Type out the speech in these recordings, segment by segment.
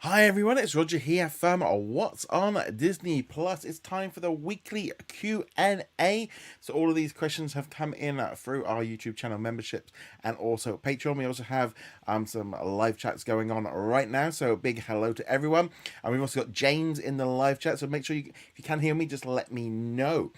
Hi everyone, it's Roger here from What's on Disney Plus. It's time for the weekly Q&A. So all of these questions have come in through our YouTube channel memberships and also Patreon. We also have some live chats going on right now. So big hello to everyone. And we've also got James in the live chat. So make sure if you can hear me, just let me know.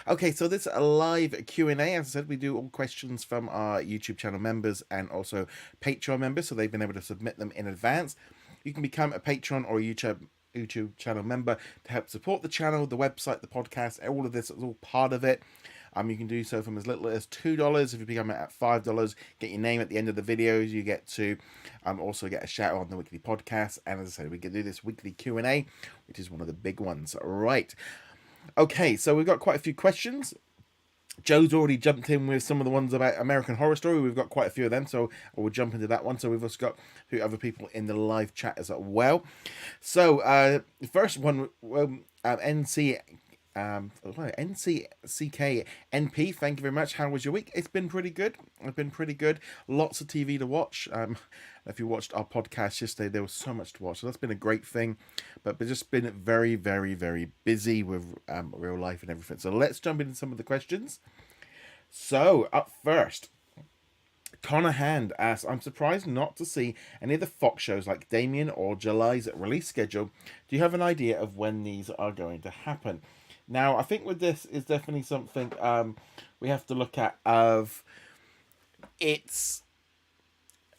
Okay, so this live Q&A, as I said, we do all questions from our YouTube channel members and also Patreon members. So they've been able to submit them in advance. You can become a patron or a YouTube channel member to help support the channel, the website, the podcast. All of this is all part of it. You can do so from as little as $2. If you become it at $5, get your name at the end of the videos. You get to also get a shout out on the weekly podcast. And as I said, we can do this weekly Q&A, which is one of the big ones. Right. Okay, so we've got quite a few questions. Joe's already jumped in with some of the ones about American Horror Story. We've got quite a few of them, so we'll jump into that one. So we've also got a few other people in the live chat as well. So the first one, NCCKNP, thank you very much. How was your week? It's been pretty good. It's been pretty good. Lots of TV to watch. If you watched our podcast yesterday, there was so much to watch. So that's been a great thing. But we've just been very, very, very busy with real life and everything. So let's jump into some of the questions. So up first, Connor Hand asks, I'm surprised not to see any of the Fox shows like Damien or July's release schedule. Do you have an idea of when these are going to happen? Now, I think with this is definitely something we have to look at of it's...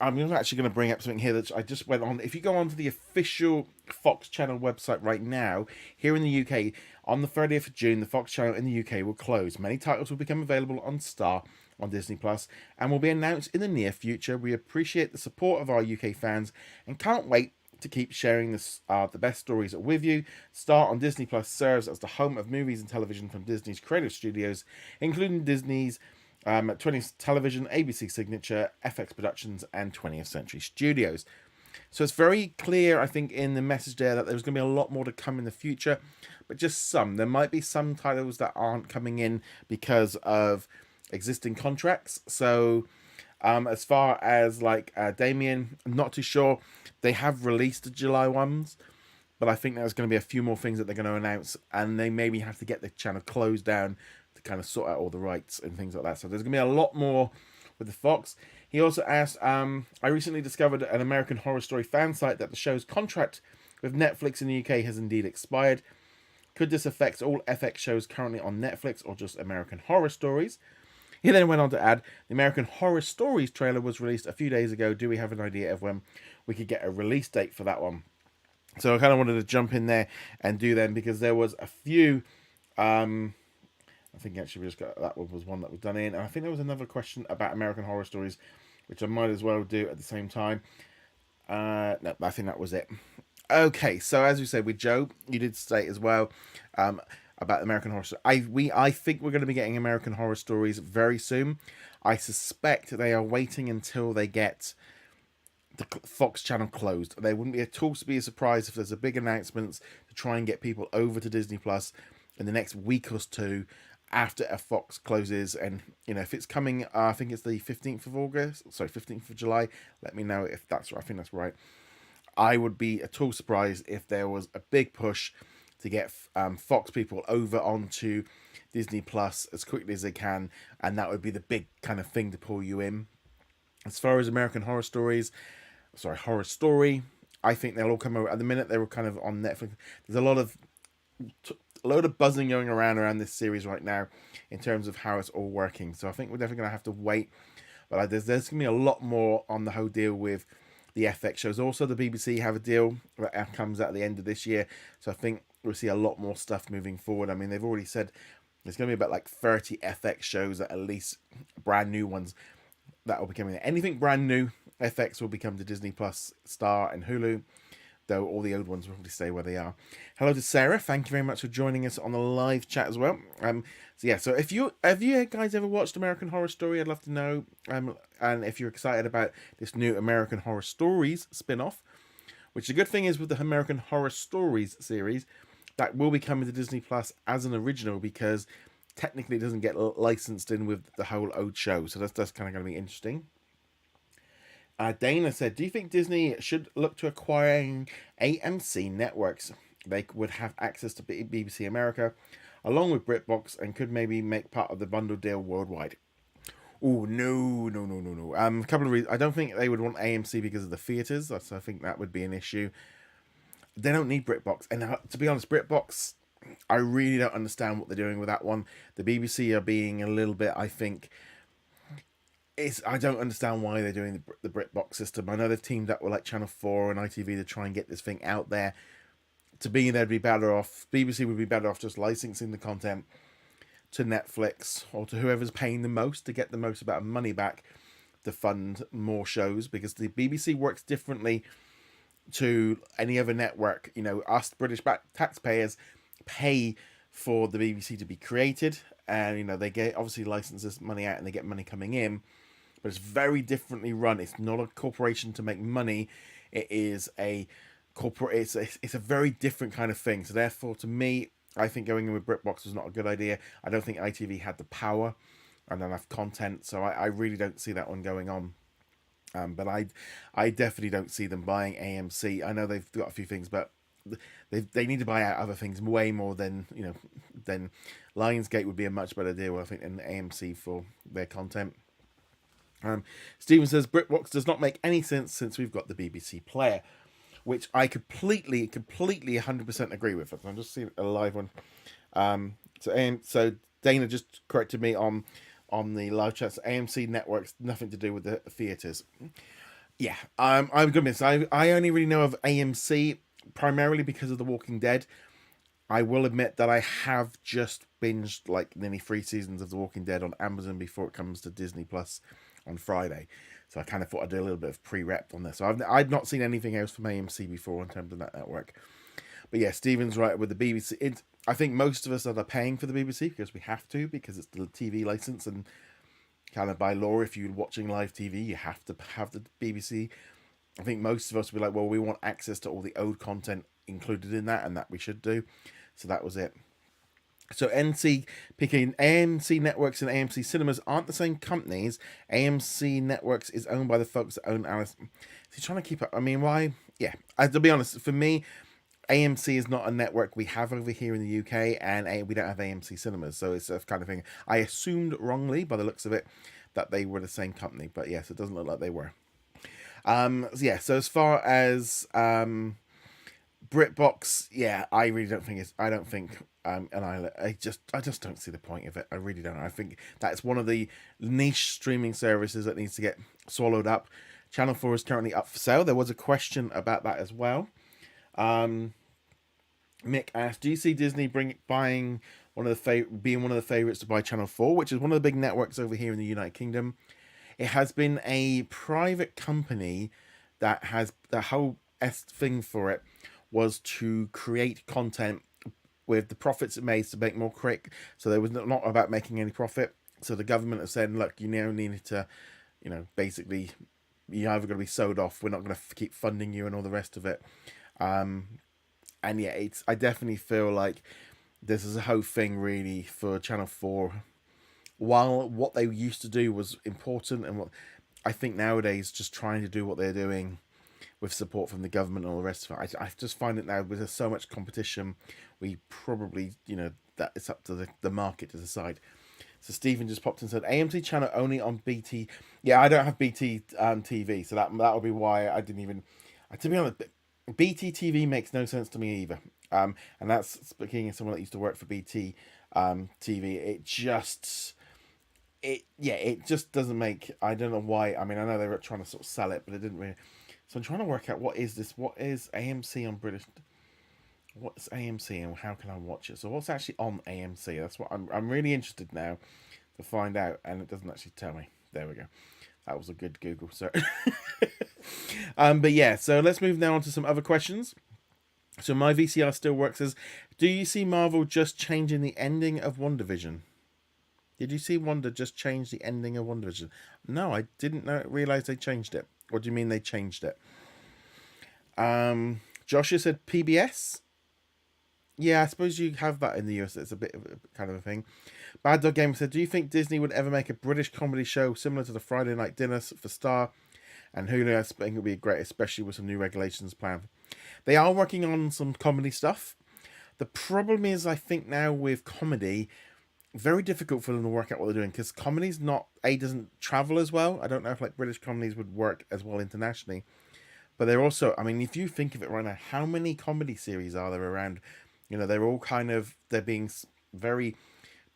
I'm actually going to bring up something here that I just went on. If you go onto the official Fox channel website right now, here in the UK, on the 30th of June, the Fox channel in the UK will close. Many titles will become available on Star on Disney Plus and will be announced in the near future. We appreciate the support of our UK fans and can't wait to keep sharing the best stories with you. Star on Disney Plus serves as the home of movies and television from Disney's creative studios, including Disney's 20th Television, ABC Signature, FX Productions, and 20th Century Studios. So it's very clear, I think, in the message there that there's going to be a lot more to come in the future, but just some. There might be some titles that aren't coming in because of existing contracts. So as far as like Damien, I'm not too sure. They have released the July ones, but I think there's going to be a few more things that they're going to announce, and they maybe have to get the channel closed down to kind of sort out all the rights and things like that. So there's going to be a lot more with the Fox. He also asked, I recently discovered an American Horror Story fan site that the show's contract with Netflix in the UK has indeed expired. Could this affect all FX shows currently on Netflix or just American Horror Stories? He then went on to add, the American Horror Stories trailer was released a few days ago. Do we have an idea of when we could get a release date for that one? So I kind of wanted to jump in there and do them because there was a few... I think actually we just got that one was one that was done in. And I think there was another question about American Horror Stories, which I might as well do at the same time. No, I think that was it. Okay, so as we said with Joe, you did state as well about American Horror Stories. I think we're going to be getting American Horror Stories very soon. I suspect they are waiting until they get the Fox channel closed. They wouldn't be at all to be a surprise if there's a big announcement to try and get people over to Disney Plus in the next week or two after a Fox closes. And if it's coming, I think it's the 15th of August, sorry, 15th of July. Let me know if that's right. I think that's right. I would be at all surprised if there was a big push to get Fox people over onto Disney Plus as quickly as they can, and that would be the big kind of thing to pull you in. As far as American Horror Story, I think they'll all come over. At the minute, they were kind of on Netflix. There's a lot of buzzing going around this series right now in terms of how it's all working. So I think we're definitely going to have to wait. But there's going to be a lot more on the whole deal with the FX shows. Also, the BBC have a deal that comes at the end of this year. So I think we'll see a lot more stuff moving forward. I mean, they've already said there's going to be about like 30 FX shows, at least brand new ones, that will be coming. Anything brand new, FX will become to Disney Plus, Star, and Hulu. Though all the old ones will probably stay where they are. Hello to Sarah. Thank you very much for joining us on the live chat as well. So if you guys ever watched American Horror Story, I'd love to know. And if you're excited about this new American Horror Stories spin-off, which the good thing is with the American Horror Stories series, that will be coming to Disney Plus as an original because technically it doesn't get licensed in with the whole old show. So that's kind of going to be interesting. Dana said, do you think Disney should look to acquiring AMC networks? They would have access to BBC America along with BritBox and could maybe make part of the bundle deal worldwide. Oh, no, no, no, no, no. A couple of reasons. I don't think they would want AMC because of the theatres. So I think that would be an issue. They don't need BritBox. And to be honest, BritBox, I really don't understand what they're doing with that one. The BBC are being a little bit, I think, I don't understand why they're doing the BritBox system. I know they've teamed up with like Channel 4 and ITV to try and get this thing out there. To me, they'd be better off. BBC would be better off just licensing the content to Netflix or to whoever's paying the most to get the most amount of money back to fund more shows, because the BBC works differently to any other network. You know, us British taxpayers pay for the BBC to be created, and you know they get obviously licenses money out and they get money coming in, but it's very differently run. It's not a corporation to make money. It is a corporate. It's a very different kind of thing. So therefore, to me, I think going in with BritBox was not a good idea. I don't think ITV had the power and enough content, so I really don't see that one going on. But I definitely don't see them buying AMC. I know they've got a few things, but they need to buy out other things way more than than Lionsgate would be a much better deal, I think, than AMC for their content. Stephen says BritBox does not make any sense since we've got the BBC player, which I completely 100% agree with. I'm just seeing a live one. So Dana just corrected me on the live chat. So AMC networks, nothing to do with the theatres. Yeah, I'm gonna miss. I only really know of AMC primarily because of The Walking Dead. I will admit that I have just binged like nearly 3 seasons of The Walking Dead on Amazon before it comes to Disney Plus on Friday. So I kind of thought I'd do a little bit of pre-rep on this. So I've not seen anything else from AMC before in terms of that network. But yeah, Stephen's right with the BBC. I think most of us are paying for the BBC because we have to, because it's the TV license, and kind of by law, if you're watching live TV, you have to have the BBC. I think most of us will be like, well, we want access to all the old content included in that, and that we should do. So that was it. So NC picking AMC Networks and AMC Cinemas aren't the same companies. AMC Networks is owned by the folks that own Alice. He's trying to keep up. I mean, why? Yeah, to be honest, for me, AMC is not a network we have over here in the UK, and we don't have AMC Cinemas, so it's a kind of thing. I assumed wrongly, by the looks of it, that they were the same company, but yes, it doesn't look like they were. So as far as BritBox, yeah, I really don't think I just don't see the point of it. I really don't. I think that's one of the niche streaming services that needs to get swallowed up. Channel 4 is currently up for sale. There was a question about that as well. Mick asked, do you see Disney being one of the favorites to buy Channel 4, which is one of the big networks over here in the United Kingdom? It has been a private company that has the whole thing for it was to create content with the profits it made to make more quick. So there was not about making any profit. So the government have said, look, you now need to, basically, you're either going to be sold off. We're not going to keep funding you and all the rest of it. And yeah, I definitely feel like this is a whole thing really for Channel 4. While what they used to do was important, and what I think nowadays just trying to do what they're doing with support from the government and all the rest of it, I just find it now with so much competition, we probably, that it's up to the market to decide. So Stephen just popped and said, AMC channel only on BT. Yeah, I don't have BT TV, so that would be why I didn't even, to be honest, BT TV makes no sense to me either. And that's speaking as someone that used to work for BT TV. It just doesn't make, I don't know why. I mean, I know they were trying to sort of sell it, but it didn't really. So I'm trying to work out what is AMC on British. What's AMC and how can I watch it? So what's actually on AMC? That's what I'm really interested now to find out, and it doesn't actually tell me. There we go. That was a good Google search. But yeah, so let's move now on to some other questions. So my VCR still works as, do you see Marvel just changing the ending of WandaVision? Did you see Wanda just change the ending of WandaVision? No, I didn't realize they changed it. What do you mean they changed it? Joshua said PBS. Yeah, I suppose you have that in the US. It's a bit of a kind of a thing. Bad Dog Gamer said, do you think Disney would ever make a British comedy show similar to the Friday Night Dinners for Star And who knows, I think it'll be great, especially with some new regulations planned. They are working on some comedy stuff. The problem is, I think now with comedy, very difficult for them to work out what they're doing because comedy's not doesn't travel as well. I don't know if like British comedies would work as well internationally, but they're also, I mean, if you think of it right now, how many comedy series are there around? They're all kind of, they're being very,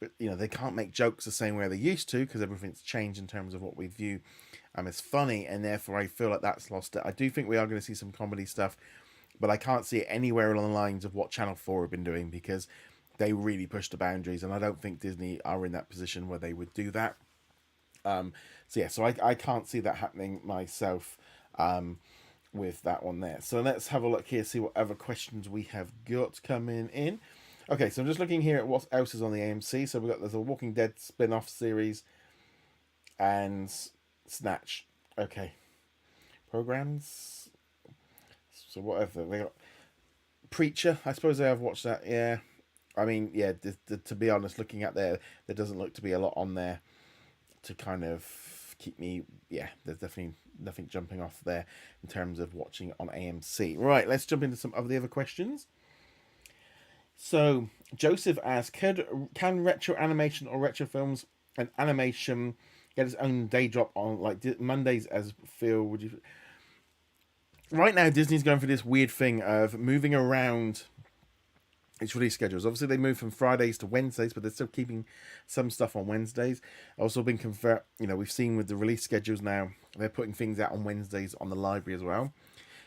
but they can't make jokes the same way they used to because everything's changed in terms of what we view as funny, and therefore I feel like that's lost it. I do think we are going to see some comedy stuff, but I can't see it anywhere along the lines of what Channel 4 have been doing because they really push the boundaries, and I don't think Disney are in that position where they would do that. So I can't see that happening myself with that one there. So let's have a look here, see what other questions we have got coming in. Okay, so I'm just looking here at what else is on the AMC. So there's a Walking Dead spin-off series and Snatch. Okay. Programs. So whatever. They got Preacher. I suppose I have watched that. Yeah. I mean, yeah, to be honest, looking at there doesn't look to be a lot on there to kind of keep me. Yeah, there's definitely nothing jumping off there in terms of watching on AMC. Right, let's jump into some of the other questions. So Joseph asks, can retro animation or retro films and animation get its own day drop on like Mondays as Phil? Would you? Right now, Disney's going for this weird thing of moving around its release schedules. Obviously, they moved from Fridays to Wednesdays, but they're still keeping some stuff on Wednesdays. Also been we've seen with the release schedules now, they're putting things out on Wednesdays on the library as well.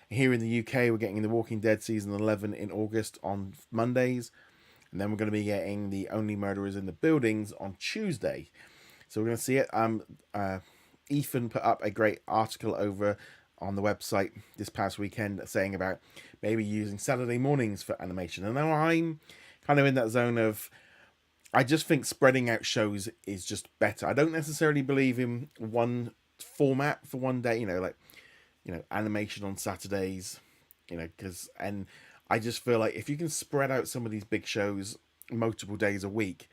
Here in the UK, we're getting The Walking Dead Season 11 in August on Mondays. And then we're going to be getting The Only Murderers in the Buildings on Tuesday. So we're going to see it. Ethan put up a great article over on the website this past weekend saying about maybe using Saturday mornings for animation. And now I'm kind of in that zone of, I just think spreading out shows is just better. I don't necessarily believe in one format for one day, animation on Saturdays, and I just feel like if you can spread out some of these big shows multiple days a week,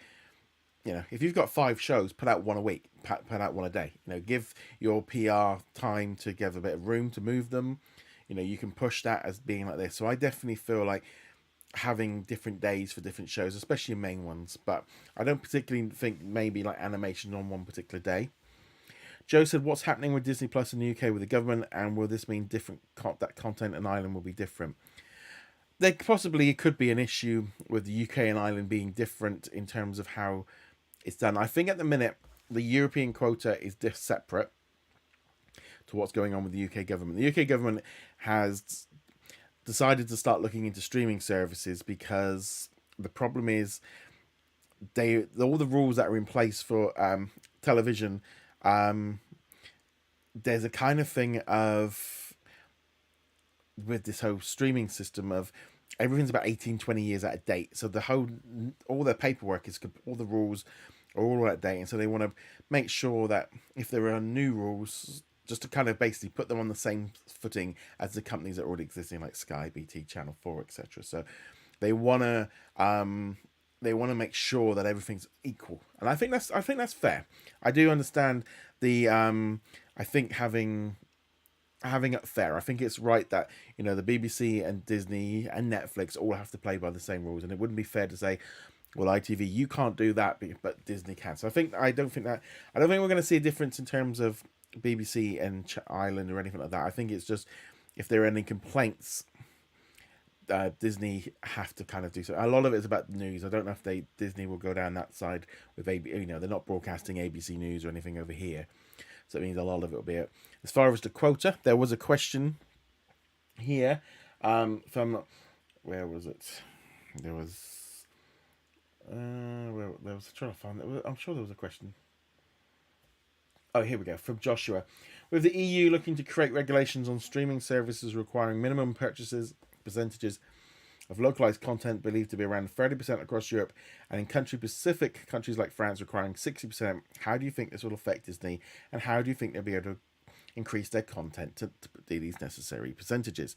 if you've got 5 shows, put out one a week, put out one a day, give your PR time to give a bit of room to move them, you can push that as being like this. So I definitely feel like having different days for different shows, especially main ones, but I don't particularly think maybe like animation on one particular day. Joe said, what's happening with Disney Plus in the UK with the government, and will this mean that content in Ireland will be different? There possibly could be an issue with the UK and Ireland being different in terms of how it's done. I think at the minute, the European quota is separate to what's going on with the UK government. The UK government has decided to start looking into streaming services because the problem is all the rules that are in place for television, there's a kind of thing of, with this whole streaming system of everything's about 18-20 years out of date, so all their paperwork is, all the rules are all out of date, and so they want to make sure that if there are new rules, just to kind of basically put them on the same footing as the companies that are already existing, like Sky, BT, Channel 4, etc. So they want to make sure that everything's equal, and I think that's fair. I do understand the I think having it fair. I think it's right that the BBC and Disney and Netflix all have to play by the same rules, and it wouldn't be fair to say, well, ITV, you can't do that, but Disney can. So I don't think we're going to see a difference in terms of BBC and Ireland or anything like that. I think it's just if there are any complaints, Disney have to kind of do so. A lot of it is about news. I don't know if Disney will go down that side with they're not broadcasting ABC News or anything over here. So it means a lot of it will be it. As far as the quota, there was a question here from, where was it? There was, trying to find it. I'm sure there was a question. Oh, here we go. From Joshua. With the EU looking to create regulations on streaming services requiring minimum percentages of localized content believed to be around 30% across Europe, and in country-specific countries like France requiring 60%, how do you think this will affect Disney, and how do you think they'll be able to increase their content to do these necessary percentages?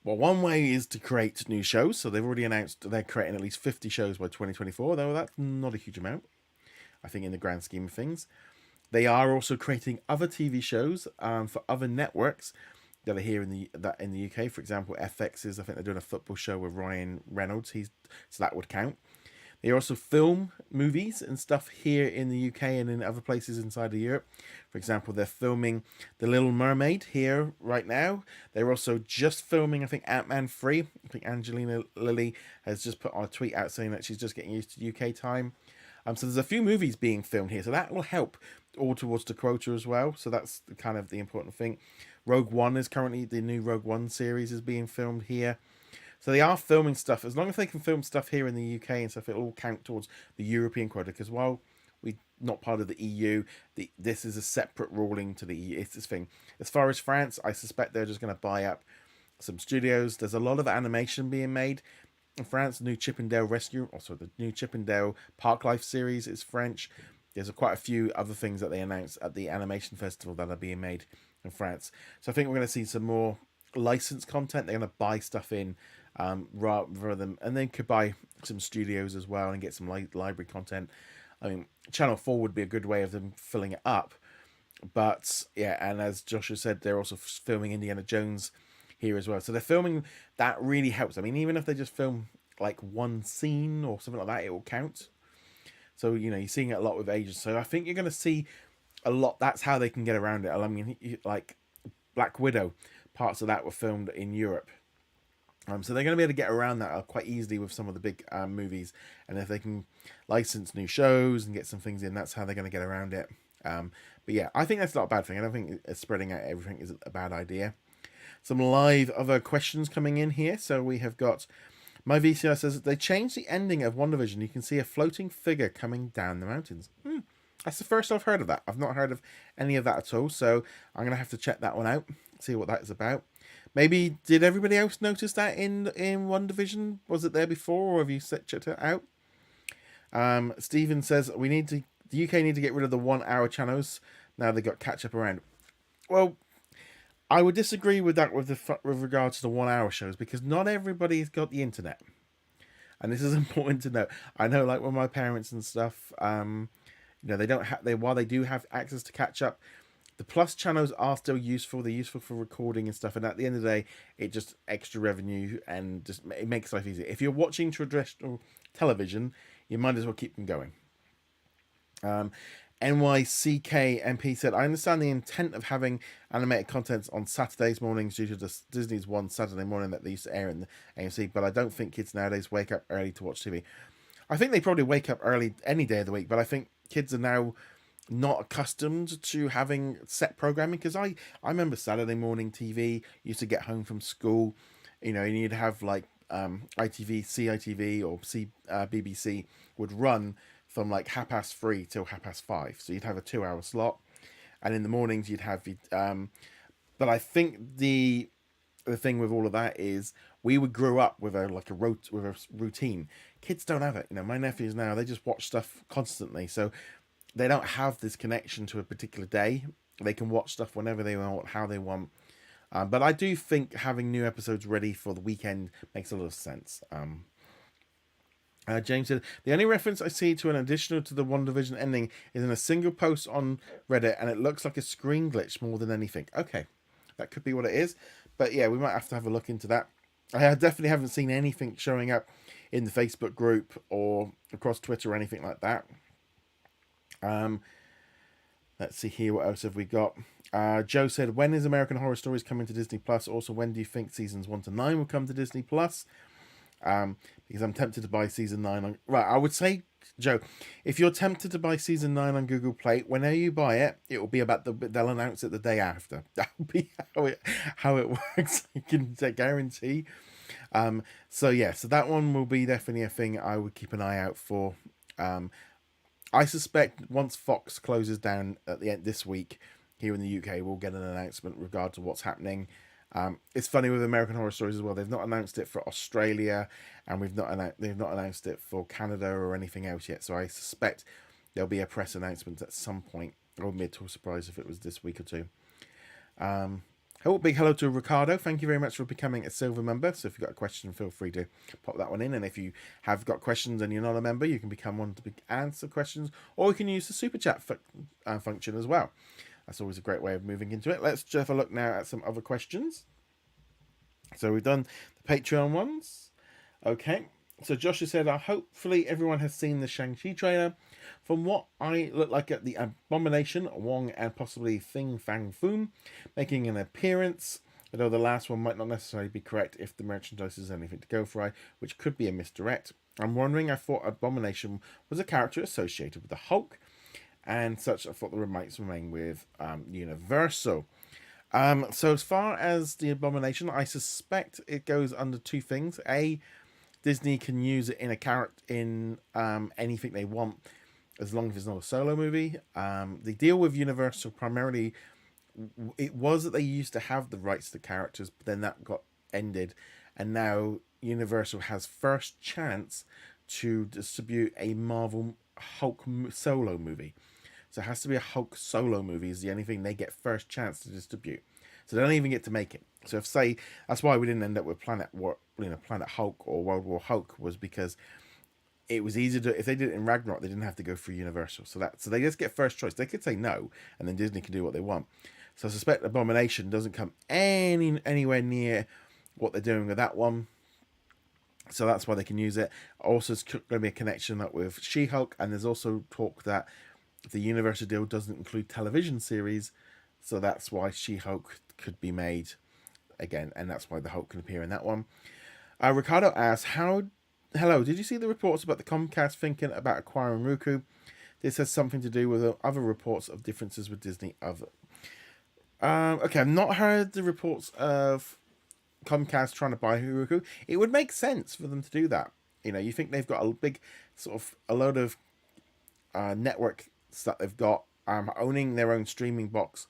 Well, one way is to create new shows. So they've already announced they're creating at least 50 shows by 2024, though that's not a huge amount, I think, in the grand scheme of things. They are also creating other TV shows for other networks that are here in the UK. For example, FX is, I think they're doing a football show with Ryan Reynolds. So that would count. They also film movies and stuff here in the UK and in other places inside of Europe. For example, they're filming The Little Mermaid here right now. They're also just filming, I think, Ant-Man 3. I think Angelina Lilly has just put on a tweet out saying that she's just getting used to UK time. So there's a few movies being filmed here, so that will help all towards the quota as well. So that's kind of the important thing. Rogue One is currently, the new Rogue One series is being filmed here. So they are filming stuff. As long as they can film stuff here in the UK and stuff, it'll all count towards the European quota. Because while we're not part of the EU, this is a separate ruling to the EU. It's this thing. As far as France, I suspect they're just going to buy up some studios. There's a lot of animation being made in France. New Chippendale Rescue, also the new Chippendale Park Life series is French. There's quite a few other things that they announced at the animation festival that are being made in France. So I think we're going to see some more licensed content. They're going to buy stuff in rather than, and they could buy some studios as well and get some library content. I mean, Channel 4 would be a good way of them filling it up. But yeah, and as Joshua said, they're also filming Indiana Jones here as well. So they're filming, that really helps. I mean, even if they just film like one scene or something like that, it will count. So, you know, you're seeing it a lot with agents. So I think you're going to see a lot. That's how they can get around it. I mean, like Black Widow, parts of that were filmed in Europe. So they're going to be able to get around that quite easily with some of the big movies. And if they can license new shows and get some things in, that's how they're going to get around it. But yeah, I think that's not a bad thing. I don't think spreading out everything is a bad idea. Some live other questions coming in here. So we have got, my VCR says, they changed the ending of WandaVision. You can see a floating figure coming down the mountains. That's the first I've heard of that. I've not heard of any of that at all. So I'm going to have to check that one out, see what that is about. Maybe, did everybody else notice that in WandaVision? Was it there before, or have you checked it out? Stephen says, the UK need to get rid of the 1 hour channels. Now they've got catch up around. Well, I would disagree with that with regards to the 1 hour shows, because not everybody's got the internet. And this is important to know. I know, like, with my parents and stuff, they don't have, while they do have access to catch up, the plus channels are still useful. They're useful for recording and stuff. And at the end of the day, it just extra revenue and just it makes life easier. If you're watching traditional television, you might as well keep them going. NYCK MP said, I understand the intent of having animated content on Saturdays mornings due to the Disney's one Saturday morning that they used to air in the AMC, but I don't think kids nowadays wake up early to watch TV. I think they probably wake up early any day of the week, but I think kids are now not accustomed to having set programming, because I remember Saturday morning TV, used to get home from school, and you'd have like ITV, CITV or BBC would run from like 3:30 till 5:30, so you'd have a 2 hour slot, and in the mornings you'd have but I think the thing with all of that is we would grow up with a routine. Kids don't have it. My nephews now, they just watch stuff constantly, so they don't have this connection to a particular day. They can watch stuff whenever they want, how they want. But I do think having new episodes ready for the weekend makes a lot of sense. James said, the only reference I see to an additional to the WandaVision ending is in a single post on Reddit, and it looks like a screen glitch more than anything. Okay, that could be what it is. But yeah, we might have to have a look into that. I definitely haven't seen anything showing up in the Facebook group or across Twitter or anything like that. Let's see here, what else have we got? Joe said, when is American Horror Stories coming to Disney Plus? Also, when do you think seasons 1 to 9 will come to Disney Plus? Because I'm tempted to buy season 9 on... Right, I would say, Joe, if you're tempted to buy season 9 on Google Play, whenever you buy it, it will be about they'll announce it the day after. That will be how it works. I can guarantee. So that one will be definitely a thing I would keep an eye out for. I suspect once Fox closes down at the end this week here in the UK, we'll get an announcement regard to what's happening. It's funny with American Horror Stories as well. They've not announced it for Australia, and they've not announced it for Canada or anything else yet. So I suspect there'll be a press announcement at some point. I wouldn't be at all surprised if it was this week or two. Oh, big hello to Ricardo. Thank you very much for becoming a silver member. So if you've got a question, feel free to pop that one in. And if you have got questions and you're not a member, you can become one to answer questions, or you can use the super chat function as well. That's always a great way of moving into it. Let's just have a look now at some other questions. So we've done the Patreon ones. Okay. So Josh has said, hopefully everyone has seen the Shang-Chi trailer. From what I look like at the Abomination, Wong and possibly Thing Fang Foom making an appearance. Although the last one might not necessarily be correct if the merchandise is anything to go for, which could be a misdirect. I'm wondering, I thought Abomination was a character associated with the Hulk, and such I thought the rights remain with Universal. So as far as the Abomination, I suspect it goes under two things. A, Disney can use it in a character in anything they want, as long as it's not a solo movie. The deal with Universal primarily, it was that they used to have the rights to the characters, but then that got ended, and now Universal has first chance to distribute a Marvel Hulk solo movie. So it has to be a Hulk solo movie is the only thing they get first chance to distribute. So they don't even get to make it. So if say that's why we didn't end up with Planet Hulk or World War Hulk, was because it was easier to, if they did it in Ragnarok, they didn't have to go through Universal. So they just get first choice. They could say no, and then Disney can do what they want. So I suspect Abomination doesn't come anywhere near what they're doing with that one. So that's why they can use it. Also, it's going to be a connection up with She-Hulk, and there's also talk that the Universal deal doesn't include television series, so that's why She-Hulk could be made again, and that's why the Hulk can appear in that one. Ricardo asks, hello, did you see the reports about the Comcast thinking about acquiring Roku? This has something to do with other reports of differences with Disney. Okay, I've not heard the reports of Comcast trying to buy Roku. It would make sense for them to do that. You think they've got a big a load of network that they've got, owning their own streaming box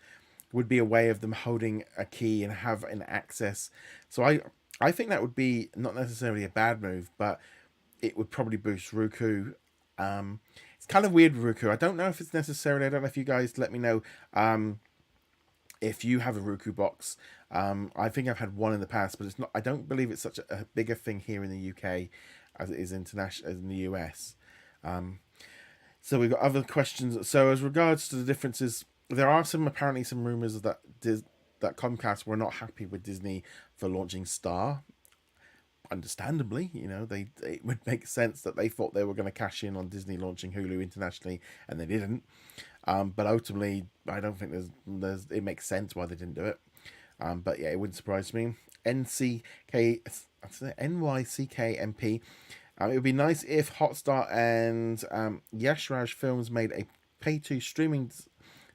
would be a way of them holding a key and having access. So I think that would be not necessarily a bad move, but it would probably boost Roku. It's kind of weird with Roku. I don't know if it's necessarily, I don't know if you guys let me know if you have a Roku box. I think I've had one in the past, but it's not, I don't believe it's such a bigger thing here in the UK as it is international, as in the US. So we've got other questions. So as regards to the differences, there are apparently some rumors that that Comcast were not happy with Disney for launching Star. Understandably, it would make sense that they thought they were going to cash in on Disney launching Hulu internationally, and they didn't. But ultimately, I don't think it makes sense why they didn't do it. But yeah, it wouldn't surprise me. NYCKMP. It would be nice if Hotstar and Yash Raj Films made a pay-to streaming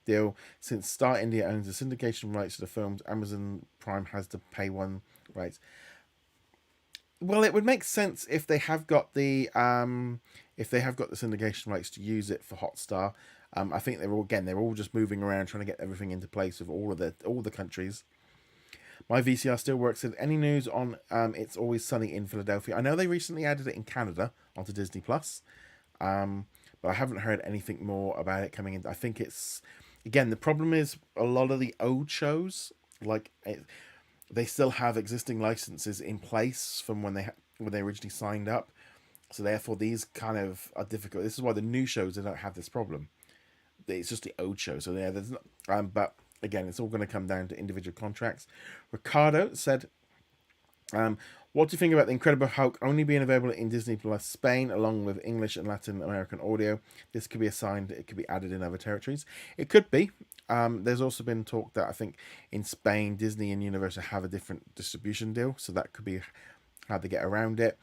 deal, since Star India owns the syndication rights to the films. Amazon Prime has to pay one rights. Well, it would make sense if they have got the syndication rights to use it for Hotstar. I think they're all just moving around trying to get everything into place with all the countries. My VCR still works. Said, any news on It's Always Sunny in Philadelphia? I know they recently added it in Canada onto Disney Plus, but I haven't heard anything more about it coming in. I think it's, again, the problem is a lot of the old shows, they still have existing licenses in place from when they originally signed up. So therefore, these kind of are difficult. This is why the new shows, they don't have this problem. It's just the old shows. So yeah, there's not. But again, it's all going to come down to individual contracts. Ricardo said, what do you think about the Incredible Hulk only being available in Disney Plus Spain, along with English and Latin American audio? This could be assigned. It could be added in other territories. It could be. There's also been talk that I think in Spain, Disney and Universal have a different distribution deal, so that could be how they get around it.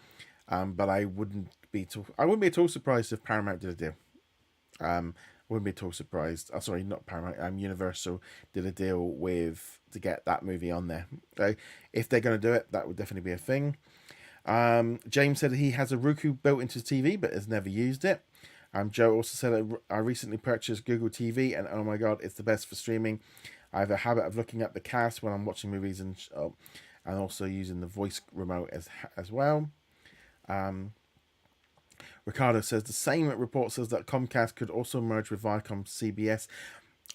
But I wouldn't be at all surprised if Paramount did a deal. Wouldn't be at all surprised. Sorry, not Paramount. Universal did a deal to get that movie on there. Okay? If they're going to do it, that would definitely be a thing. James said he has a Roku built into his TV, but has never used it. Joe also said, I recently purchased Google TV, and oh my god, it's the best for streaming. I have a habit of looking at the cast when I'm watching movies, and also using the voice remote as well. Ricardo says the same report says that Comcast could also merge with Viacom CBS.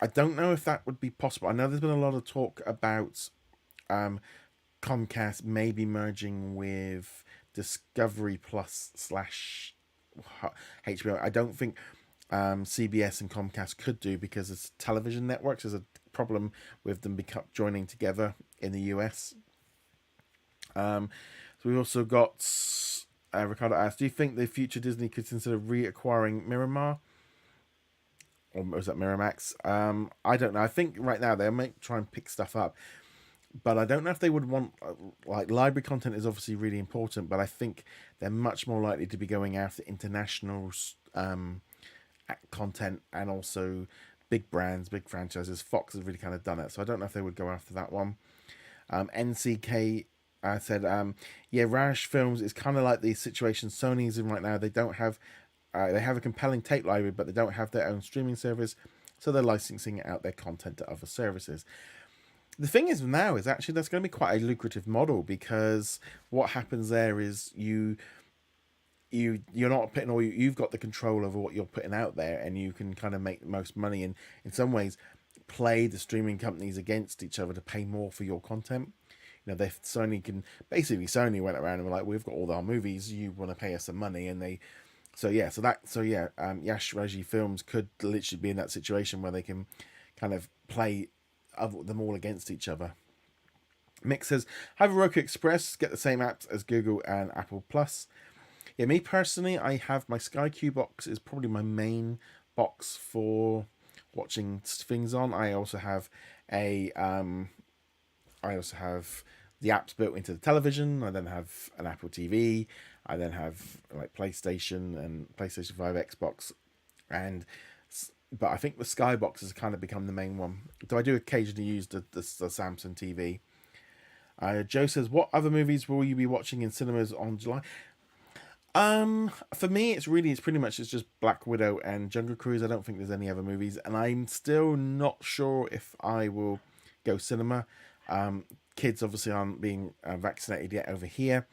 I don't know if that would be possible. I know there's been a lot of talk about Comcast may be merging with Discovery Plus slash HBO. I don't think CBS and Comcast could do, because it's television networks. There's a problem with them joining together in the US. So we've also got Ricardo asked, do you think the future Disney could consider reacquiring Miramar? Or was that Miramax? I don't know. I think right now they might try and pick stuff up, but I don't know if they would want, like, library content is obviously really important, but I think they're much more likely to be going after international content, and also big brands, big franchises. Fox has really kind of done it, so I don't know if they would go after that one. NCK said, yeah, Raj Films is kind of like the situation Sony's in right now. They don't have, they have a compelling tape library, but they don't have their own streaming service, so they're licensing out their content to other services. The thing is now is actually that's going to be quite a lucrative model, because what happens there is you're not putting all, you've got the control over what you're putting out there, and you can kind of make the most money, and in some ways play the streaming companies against each other to pay more for your content. You know, Sony went around and were like, we've got all our movies, you want to pay us some money, and they, Yash Raji Films could literally be in that situation where they can kind of play them all against each other. Mick says, have a Roku Express, get the same apps as Google and Apple Plus. Yeah, me personally, I have my Sky Q box is probably my main box for watching things on. I also have the apps built into the television. I then have an Apple TV. I then have like PlayStation and PlayStation 5, Xbox, but I think the Skybox has kind of become the main one. So I do occasionally use the Samsung TV. Joe says, what other movies will you be watching in cinemas on July? For me, it's pretty much just Black Widow and Jungle Cruise. I don't think there's any other movies, and I'm still not sure if I will go cinema. Kids obviously aren't being vaccinated yet over here,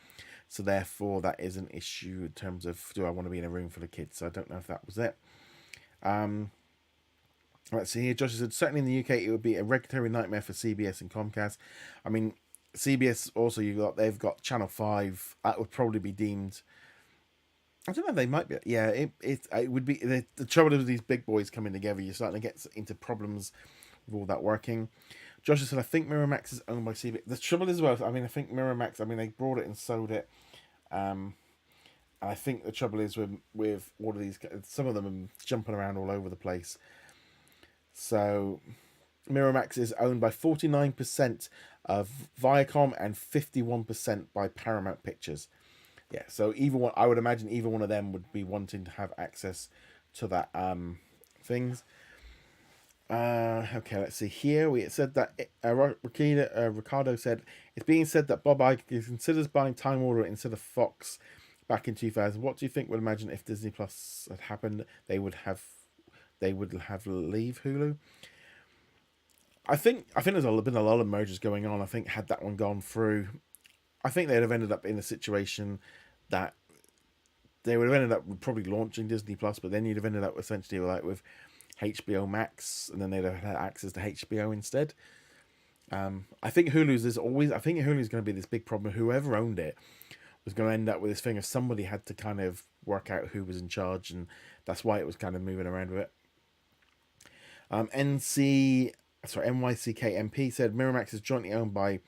so therefore that is an issue in terms of, do I want to be in a room full of kids? So I don't know if that was it. Let's see here. Josh said, certainly in the UK it would be a regulatory nightmare for CBS and Comcast. I mean, CBS also, they've got Channel 5. That would probably be deemed, I don't know, they might be. Yeah, it would be, the trouble with these big boys coming together, you're starting to get into problems with all that working. Josh said, I think Miramax is owned by CBS. The trouble is, well, I mean, I think Miramax, I mean, they brought it and sold it. And I think the trouble is with all of these, some of them are jumping around all over the place. So Miramax is owned by 49% of Viacom and 51% by Paramount Pictures. Yeah, so I would imagine either one of them would be wanting to have access to that things. Okay, let's see here. It said that Ricardo said, it's being said that Bob Iger considers buying Time Warner instead of Fox back in 2000. What do you think would imagine if Disney Plus had happened? They would have leave Hulu. I think there's been a lot of mergers going on. I think had that one gone through, I think they'd have ended up in a situation that they would have ended up probably launching Disney Plus, but then you'd have ended up essentially like with HBO Max, and then they'd have had access to HBO instead. I think Hulu's going to be this big problem. Whoever owned it was going to end up with this thing of somebody had to kind of work out who was in charge, and that's why it was kind of moving around with it. NYCKMP said Miramax is jointly owned by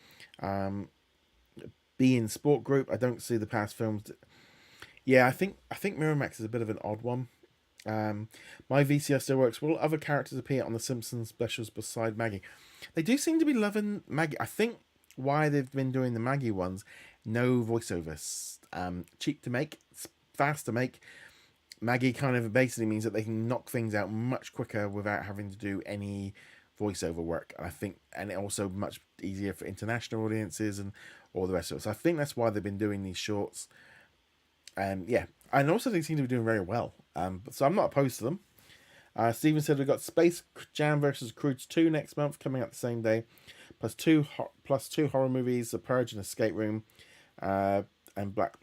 beIN Sport Group. I don't see the past films. Yeah, I think Miramax is a bit of an odd one. My VCR still works. Will other characters appear on the Simpsons specials beside Maggie? They do seem to be loving Maggie. I think why they've been doing the Maggie ones, no voiceovers. Cheap to make, fast to make. Maggie kind of basically means that they can knock things out much quicker without having to do any voiceover work. I think, and also much easier for international audiences and all the rest of it. So I think that's why they've been doing these shorts. Yeah, and also they seem to be doing very well. So I'm not opposed to them. Steven said we've got Space Jam versus Croods 2 next month coming up the same day, plus two horror movies, The Purge and Escape Room, and Black.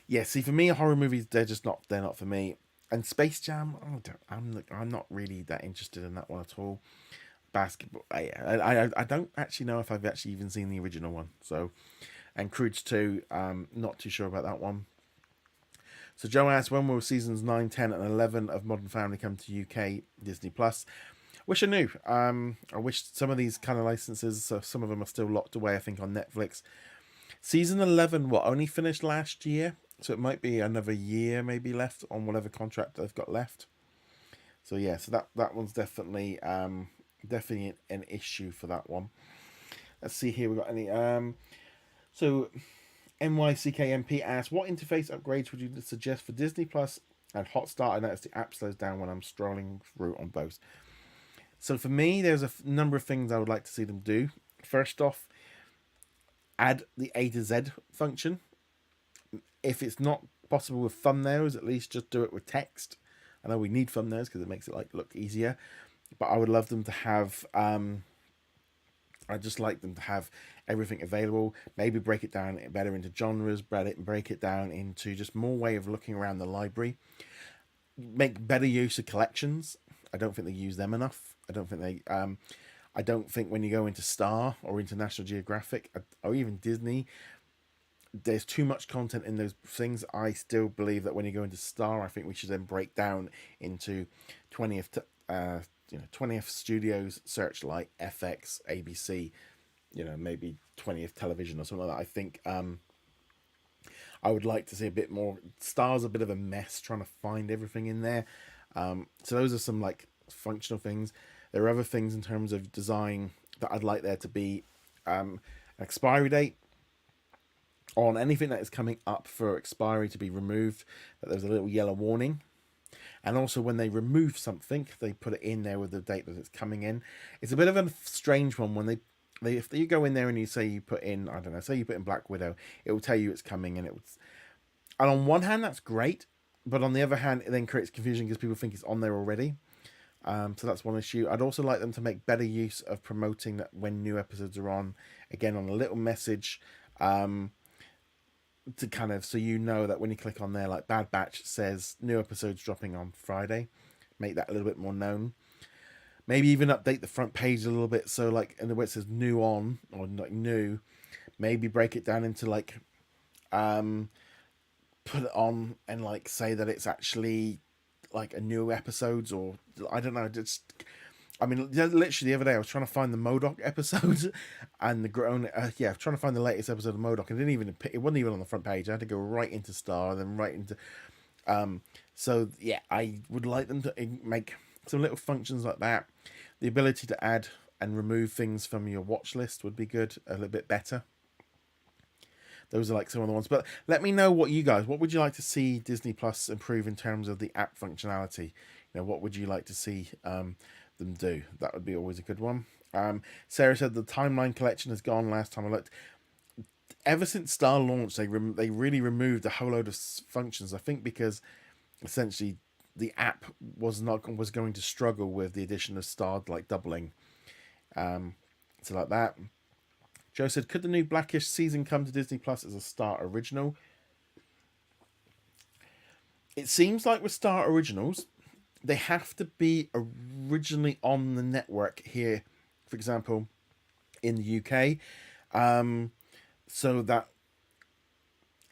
Yeah, see, for me, horror movies, they're not for me. And Space Jam, I'm not really that interested in that one at all. basketball. I don't actually know if I've actually even seen the original one. So, and Croods 2, not too sure about that one. So Joe asks, when will seasons 9, 10, and 11 of Modern Family come to UK Disney Plus? Wish I knew. I wish some of these kind of licenses, so some of them are still locked away, I think, on Netflix. Season 11, only finished last year, so it might be another year maybe left on whatever contract they've got left. So yeah, so that one's definitely definitely an issue for that one. Let's see here, we got any so NYCKMP asks, what interface upgrades would you suggest for Disney Plus and Hotstar? I noticed the app slows down when I'm scrolling through on both. So for me, there's a number of things I would like to see them do. First off, add the A to Z function. If it's not possible with thumbnails, at least just do it with text. I know we need thumbnails because it makes it look easier, but I would love them to have. I just like them to have everything available. Maybe break it down better into genres. Break it down into just more way of looking around the library. Make better use of collections. I don't think they use them enough. I don't think they. I don't think when you go into Star or into National Geographic or even Disney, there's too much content in those things. I still believe that when you go into Star, I think we should then break down into 20th 20th Studios, Searchlight, FX, ABC, maybe 20th Television or something like that. I think I would like to see a bit more. Star's a bit of a mess trying to find everything in there. So those are some functional things. There are other things in terms of design that I'd like there to be an expiry date on anything that is coming up for expiry to be removed, that there's a little yellow warning. And also when they remove something, they put it in there with the date that it's coming in. It's a bit of a strange one when if you go in there and you say you put in, I don't know, say you put in Black Widow, it will tell you it's coming, and on one hand that's great, but on the other hand it then creates confusion because people think it's on there already. So that's one issue. I'd also like them to make better use of promoting that when new episodes are on, again on a little message, to kind of, so that when you click on there, like Bad Batch says new episodes dropping on Friday, make that a little bit more known. Maybe even update the front page a little bit, so in the way it says new on or new, maybe break it down into put it on and say that it's actually a new episodes, or I don't know, literally the other day I was trying to find the MODOK episode and trying to find the latest episode of MODOK, and it wasn't even on the front page. I had to go right into Star, then right into so yeah, I would like them to make some little functions like that. The ability to add and remove things from your watch list would be good, a little bit better. Those are some of the ones, but let me know what would you like to see Disney Plus improve in terms of the app functionality? What would you like to see them do? That would be always a good one. Sarah said the timeline collection has gone last time I looked. Ever since Star launched, they really removed a whole load of functions, I think because essentially the app was going to struggle with the addition of Star doubling. So like that. Joe said, could the new Blackish season come to Disney Plus as a Star original? It seems like with Star originals, they have to be originally on the network here, for example, in the UK. So that,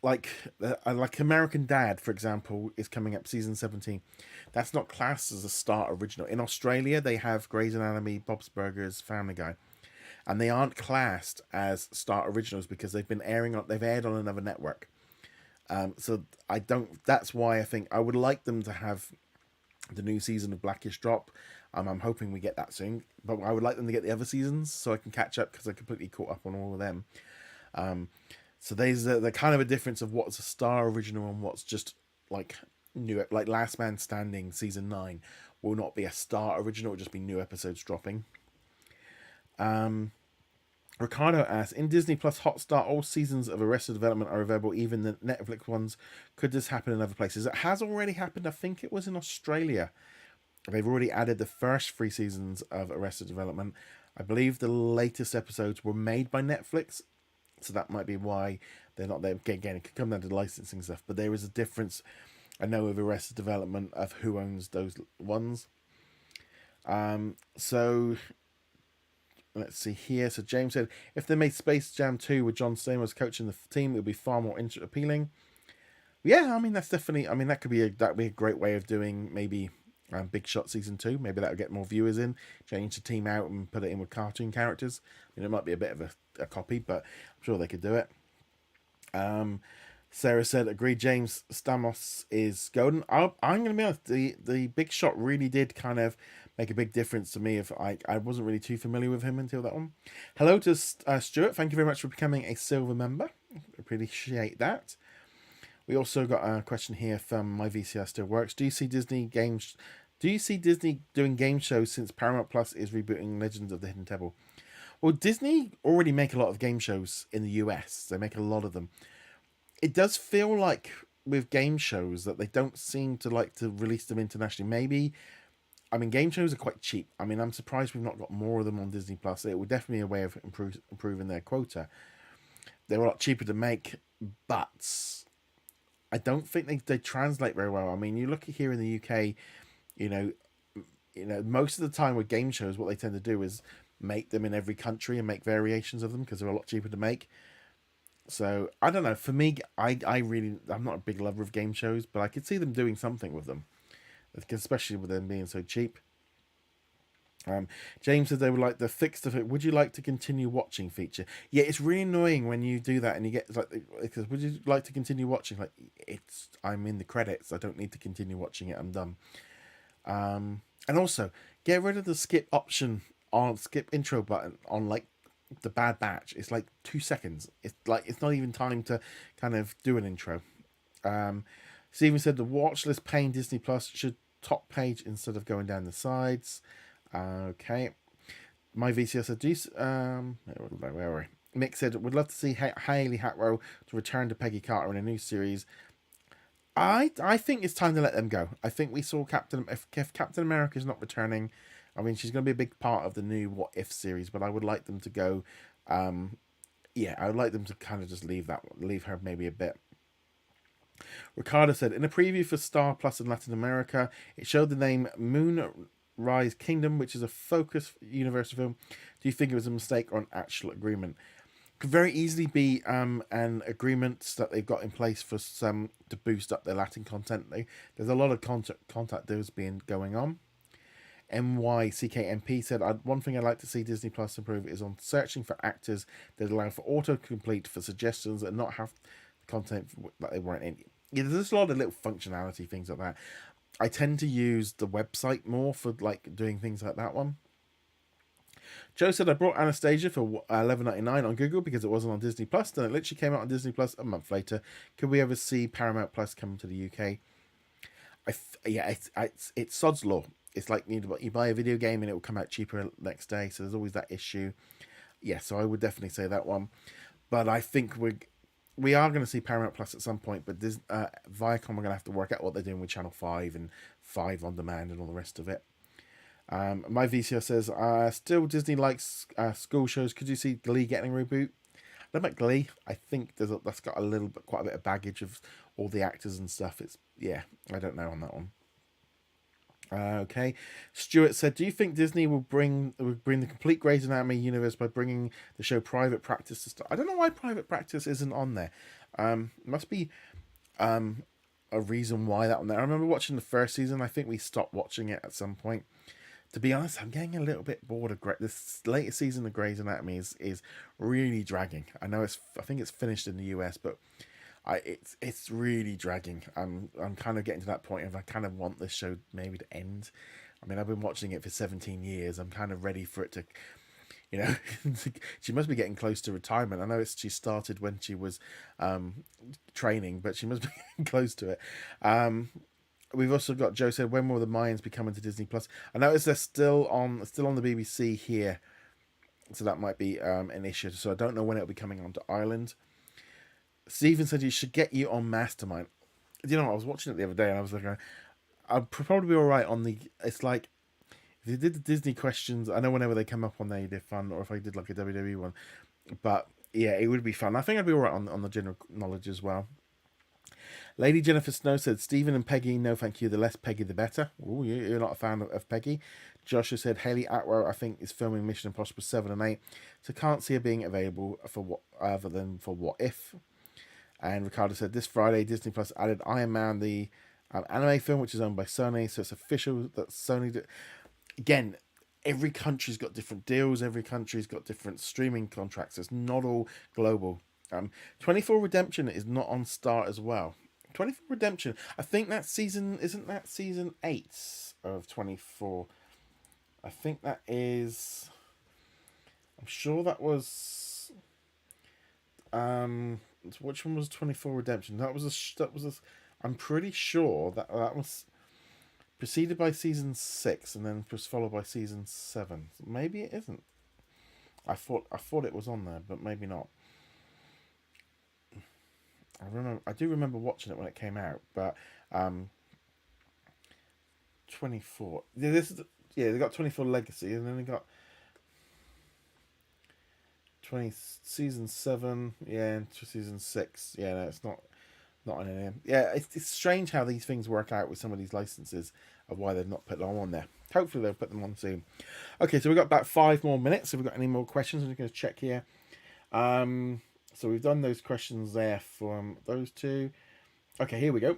like American Dad, for example, is coming up season 17. That's not classed as a Star original. In Australia, they have Grey's Anatomy, Bob's Burgers, Family Guy, and they aren't classed as Star originals because they've aired on another network. So that's why I think I would like them to have the new season of Blackish drop. I'm hoping we get that soon, but I would like them to get the other seasons so I can catch up because I completely caught up on all of them. So there's the kind of a difference of what's a Star original and what's just new, Last Man Standing season 9 will not be a Star original, it'll just be new episodes dropping. Ricardo asks, in Disney Plus Hotstar, all seasons of Arrested Development are available, even the Netflix ones. Could this happen in other places? It has already happened. I think it was in Australia. They've already added the first 3 seasons of Arrested Development. I believe the latest episodes were made by Netflix, so that might be why they're not there. Again, it could come down to licensing stuff, but there is a difference, I know, with Arrested Development of who owns those ones. So let's see here. So James said, if they made Space Jam 2 with John Stamos coaching the team, it would be far more appealing. Yeah, I mean that's definitely. I mean that'd be a great way of doing maybe Big Shot season 2. Maybe that'll get more viewers in. Change the team out and put it in with cartoon characters. I mean, it might be a bit of a copy, but I'm sure they could do it. Sarah said, "Agreed. James Stamos is golden." I'm going to be honest. The Big Shot really did kind of make a big difference to me. If I wasn't really too familiar with him until that one. Hello to Stuart. Thank you very much for becoming a silver member. Appreciate that. We also got a question here from My VCR Still Works. Do you see Disney doing game shows since Paramount Plus is rebooting Legends of the Hidden Temple? Well, Disney already make a lot of game shows in the US. They make a lot of them. It does feel like with game shows that they don't seem to like to release them internationally. Maybe, I mean, game shows are quite cheap. I mean, I'm surprised we've not got more of them on Disney Plus. It would definitely be a way of improving their quota. They're a lot cheaper to make, but I don't think they translate very well. I mean, you look at here in the UK, you know, most of the time with game shows, what they tend to do is make them in every country and make variations of them because they're a lot cheaper to make. So I don't know. For me, I'm not a big lover of game shows, but I could see them doing something with them, especially with them being so cheap. James said they would like the fixed of it. Would you like to continue watching feature? Yeah, it's really annoying when you do that and you get like, because would you like to continue watching? Like, I'm in the credits. I don't need to continue watching it. I'm done. And also get rid of the skip option on skip intro button on like the Bad Batch. It's like 2 seconds. It's like it's not even time to kind of do an intro. Steven said the watch list paying Disney Plus should top page instead of going down the sides. Okay. My VCR said, where were we? Mick said, would love to see Hayley Hatwell to return to Peggy Carter in a new series. I think it's time to let them go. I think we saw if Captain America is not returning, I mean, she's going to be a big part of the new What If series, but I would like them to go. Yeah, I would like them to kind of just leave her maybe a bit. Ricardo said, in a preview for Star Plus in Latin America, it showed the name Moonrise Kingdom, which is a Focus Universal film. Do you think it was a mistake or an actual agreement? Could very easily be an agreement that they've got in place for some to boost up their Latin content. There's a lot of contact deals going on. MYCKMP said, one thing I'd like to see Disney Plus improve is on searching for actors that allow for autocomplete for suggestions and not have content that they weren't in. Yeah, there's a lot of little functionality things like that. I tend to use the website more for like doing things like that one. Joe said, I brought Anastasia for $11.99 on Google because it wasn't on Disney Plus. Then it literally came out on Disney Plus a month later. Could we ever see Paramount Plus come to the UK? It's sod's law. It's like you buy a video game and it will come out cheaper next day. So there's always that issue. Yeah, so I would definitely say that one. But I think we are going to see Paramount Plus at some point. But this Viacom are going to have to work out what they're doing with Channel 5 and 5 on demand and all the rest of it. My VCR says, still Disney likes school shows. Could you see Glee getting a reboot? I don't know about Glee. I think that's got quite a bit of baggage of all the actors and stuff. I don't know on that one. Okay, Stuart said, do you think Disney will bring the complete Grey's Anatomy universe by bringing the show Private Practice to start? I don't know why Private Practice isn't on there. Must be a reason why that one there. I remember watching the first season. I think we stopped watching it at some point. To be honest, I'm getting a little bit bored of this latest season of Grey's Anatomy is really dragging. I think it's finished in the US, but it's really dragging. I'm kind of getting to that point of I kind of want this show maybe to end. I mean, I've been watching it for 17 years. I'm kind of ready for it to, she must be getting close to retirement. I know she started when she was training, but she must be getting close to it. We've also got Joe said, when will the Mayans be coming to Disney Plus? I noticed they're still on the BBC here, so that might be an issue. So I don't know when it'll be coming onto Ireland. Stephen said you should get you on Mastermind. You know, I was watching it the other day and I was like, I'll probably be all right on the. It's like if you did the Disney questions. I know whenever they come up on there, they're fun. Or if I did like a WWE one, but yeah, it would be fun. I think I'd be all right on the general knowledge as well. Lady Jennifer Snow said, Stephen and Peggy, no thank you. The less Peggy, the better. Ooh, you're not a fan of Peggy. Joshua said, Haley Atwell, I think, is filming Mission Impossible 7 and 8, so can't see her being available for what other than for What If. And Ricardo said, this Friday, Disney Plus added Iron Man, the anime film, which is owned by Sony, so it's official that Sony... Again, every country's got different deals. Every country's got different streaming contracts. It's not all global. 24 Redemption is not on Star as well. 24 Redemption, I think that season... Isn't that season 8 of 24? I think that is... I'm sure that was... which one was 24 Redemption? That was a... I'm pretty sure that was preceded by season 6 and then was followed by season 7. Maybe it isn't. I thought it was on there, but maybe not. I do remember watching it when it came out, but 24. Yeah, they got 24 Legacy, and then they got 20 season 7, yeah, and season 6. Yeah, no, it's not on any. Yeah, it's strange how these things work out with some of these licenses of why they've not put them on there. Hopefully they'll put them on soon. Okay, so we've got about 5 more minutes. If we've got any more questions, I'm just going to check here. So we've done those questions there from those two. Okay, here we go.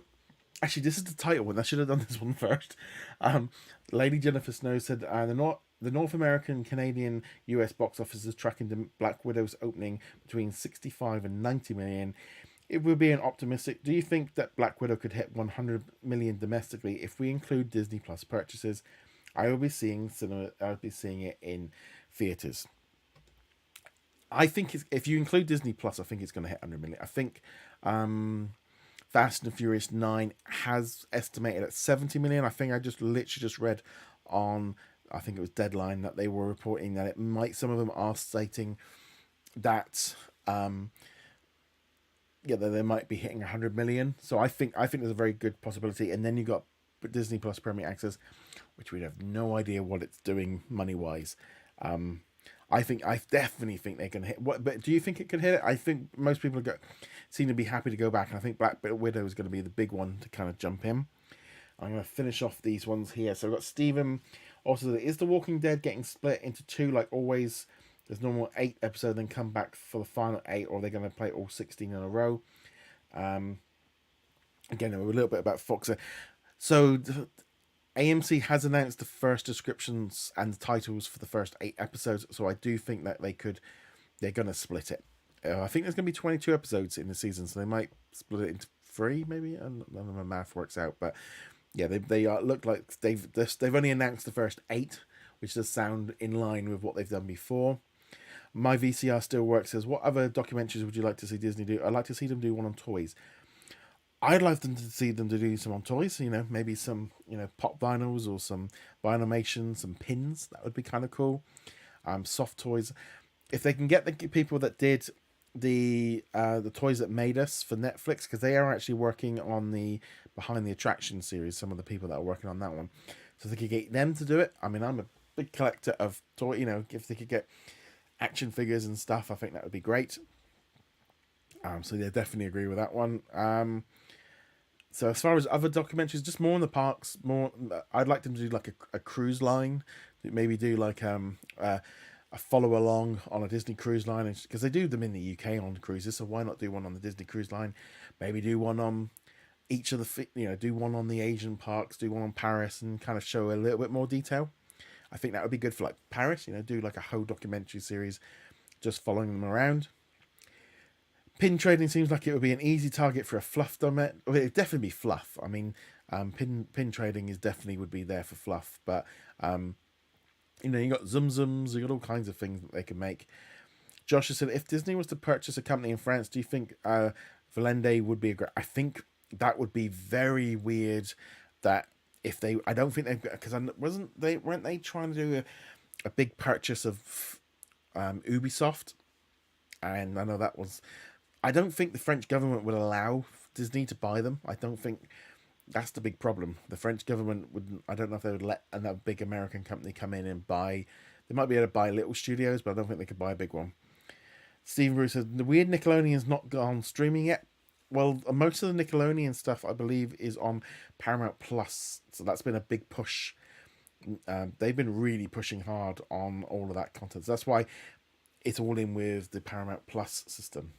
Actually, this is the title one. I should have done this one first. Lady Jennifer Snow said, the North American, Canadian, US box office is tracking the Black Widow's opening between 65 and 90 million. It will be an optimistic. Do you think that Black Widow could hit 100 million domestically if we include Disney Plus purchases? I'll be seeing it in theaters. I think if you include Disney Plus, I think it's going to hit 100 million. I think Fast and Furious 9 has estimated at 70 million. I think I literally just read on, I think it was Deadline, that they were reporting that it might, some of them are stating that that they might be hitting 100 million. So I think there's a very good possibility. And then you got Disney Plus Premier Access, which we have no idea what it's doing money wise. I definitely think they're going to hit. But do you think it could hit it? I think most people seem to be happy to go back, and I think Black Widow is going to be the big one to kind of jump in. I'm going to finish off these ones here. So I've got Stephen. Also, is The Walking Dead getting split into 2 like always? There's normal 8 episodes, then come back for the final 8, or they're going to play all 16 in a row. Again, a little bit about Fox. So AMC has announced the first descriptions and the titles for the first 8 episodes, so I do think that they're going to split it. I think there's going to be 22 episodes in the season, so they might split it into 3, maybe. I don't know how my math works out, but yeah, they look like they've only announced the first 8, which does sound in line with what they've done before. My VCR Still Works says, what other documentaries would you like to see Disney do? I'd like to see them do one on toys. I'd like them to see them to do some on toys, maybe some, pop vinyls or some Vinylmation, some pins. That would be kind of cool. Soft toys. If they can get the people that did the Toys That Made Us for Netflix, because they are actually working on the Behind the Attraction series, some of the people that are working on that one. So if they could get them to do it, I mean, I'm a big collector of toy, if they could get action figures and stuff, I think that would be great. So yeah, definitely agree with that one. So as far as other documentaries, just more in the parks, I'd like them to do like a cruise line, maybe do like a follow along on a Disney cruise line, because they do them in the UK on cruises, so why not do one on the Disney cruise line? Maybe do one on each of the do one on the Asian parks, do one on Paris, and kind of show a little bit more detail. I think that would be good for like Paris, do like a whole documentary series just following them around. Pin trading seems like it would be an easy target for a fluff document. Well, it'd definitely be fluff. I mean, pin trading would be there for fluff, but you got Zum Zums, you got all kinds of things that they can make. Josh has said, if Disney was to purchase a company in France, do you think Valende would be a great? I think that would be very weird. That if they, I don't think they've got, because weren't they trying to do a big purchase of Ubisoft? And I know that was. I don't think the French government would allow Disney to buy them. I don't think that's the big problem. The French government wouldn't. I don't know if they would let another big American company come in and buy. They might be able to buy little studios, but I don't think they could buy a big one. Stephen Bruce says, the weird Nickelodeon's not gone streaming yet. well, most of the Nickelodeon stuff, I believe, is on Paramount Plus. So that's been a big push. They've been really pushing hard on all of that content. So that's why it's all in with the Paramount Plus system.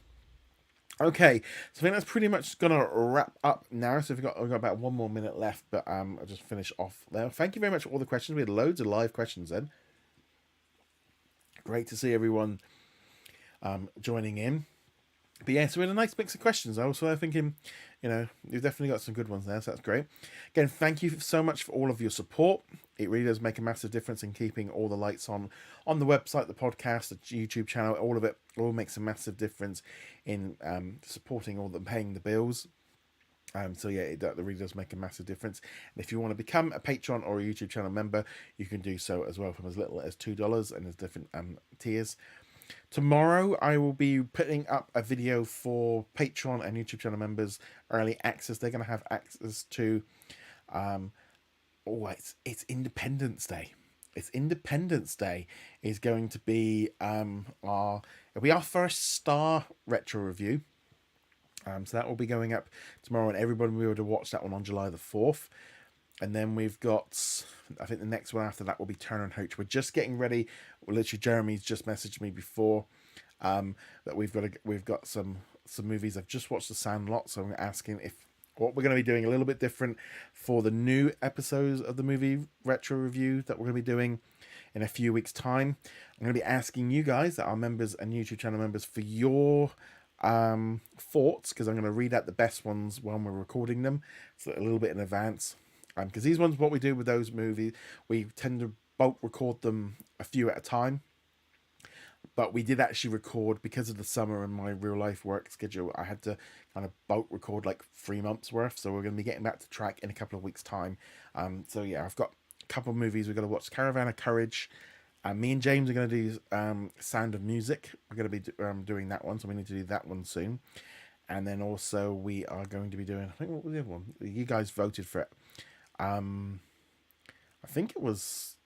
Okay, so I think that's pretty much gonna wrap up now. So we've got about 1 more minute left, but I'll just finish off there. Thank you very much for all the questions. We had loads of live questions then. Great to see everyone joining in. But yeah, so we had a nice mix of questions. I was thinking, you've definitely got some good ones there, so that's great. Again, thank you so much for all of your support. It really does make a massive difference in keeping all the lights on the website, the podcast, the YouTube channel, all of it. All makes a massive difference in supporting paying the bills. So yeah, that really does make a massive difference. And if you want to become a Patreon or a YouTube channel member, you can do so as well from as little as $2, and there's different tiers. Tomorrow I will be putting up a video for Patreon and YouTube channel members early access. They're going to have access to it's Independence Day. It's Independence Day is going to be our first Star retro review. So that will be going up tomorrow, and everybody will be able to watch that one on July the 4th. And then we've got, I think the next one after that will be Turner and Hooch. We're just getting ready. Literally, Jeremy's just messaged me before that we've got some movies. I've just watched The Sandlot, so I'm asking if what we're going to be doing a little bit different for the new episodes of the movie retro review that we're going to be doing in a few weeks' time. I'm going to be asking you guys, that are members and YouTube channel members, for your thoughts, because I'm going to read out the best ones when we're recording them, so a little bit in advance. Because these ones, what we do with those movies, we tend to bulk record them a few at a time. But we did actually record, because of the summer and my real life work schedule, I had to kind of bulk record like 3 months worth. So we're going to be getting back to track in a couple of weeks' time. So yeah, I've got a couple of movies we've got to watch. Caravan of Courage. Me and James are going to do Sound of Music. We're going to be doing that one, so we need to do that one soon. And then also we are going to be doing, I think, what was the other one? You guys voted for it. I think it was,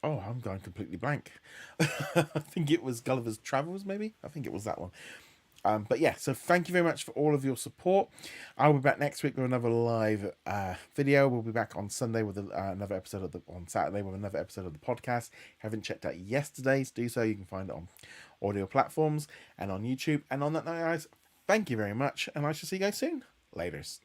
I'm going completely blank. I think it was Gulliver's Travels, maybe. I think it was that one. But yeah, so thank you very much for all of your support. I'll be back next week with another live video. We'll be back on Sunday with another episode on Saturday with another episode of the podcast. If you haven't checked out yesterday's, do so. You can find it on audio platforms and on YouTube. And on that note, guys, thank you very much, and I shall see you guys soon. Laters.